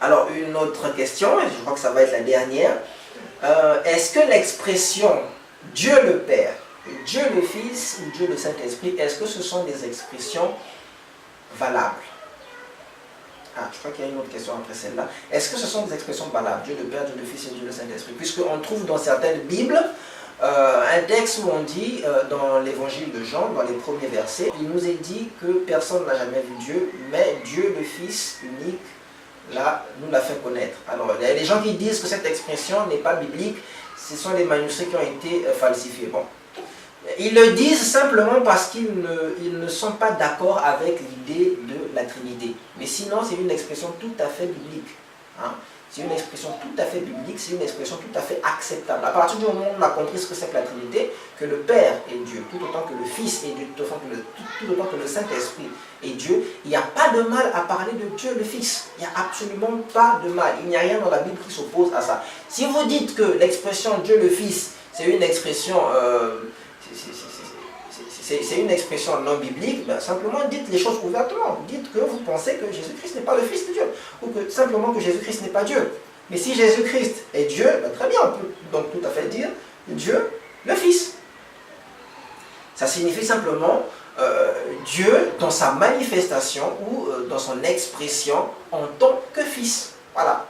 Alors, une autre question, et je crois que ça va être la dernière. Est-ce que l'expression Dieu le Père, Dieu le Fils ou Dieu le Saint-Esprit, est-ce que ce sont des expressions valables? Je crois qu'il y a une autre question après celle-là. Est-ce que ce sont des expressions valables? Dieu le Père, Dieu le Fils et Dieu le Saint-Esprit. Puisqu'on trouve dans certaines Bibles un texte où on dit, dans l'évangile de Jean, dans les premiers versets, il nous est dit que personne n'a jamais vu Dieu, mais Dieu le Fils unique là, nous l'a fait connaître. Alors, il y a des gens qui disent que cette expression n'est pas biblique, ce sont des manuscrits qui ont été falsifiés. Bon. Ils le disent simplement parce qu'ils ne sont pas d'accord avec l'idée de la Trinité. Mais sinon, c'est une expression tout à fait biblique. Hein? C'est une expression tout à fait biblique, c'est une expression tout à fait acceptable. À partir du moment où on a compris ce que c'est que la Trinité, que le Père est Dieu, tout autant que le Fils est Dieu, tout autant que le Saint-Esprit est Dieu, il n'y a pas de mal à parler de Dieu le Fils. Il n'y a absolument pas de mal. Il n'y a rien dans la Bible qui s'oppose à ça. Si vous dites que l'expression Dieu le Fils, c'est une expression... c'est une expression non biblique, ben simplement dites les choses ouvertement. Dites que vous pensez que Jésus-Christ n'est pas le Fils de Dieu, ou que simplement que Jésus-Christ n'est pas Dieu. Mais si Jésus-Christ est Dieu, ben très bien, on peut donc tout à fait dire Dieu le Fils. Ça signifie simplement Dieu dans sa manifestation ou dans son expression en tant que Fils. Voilà.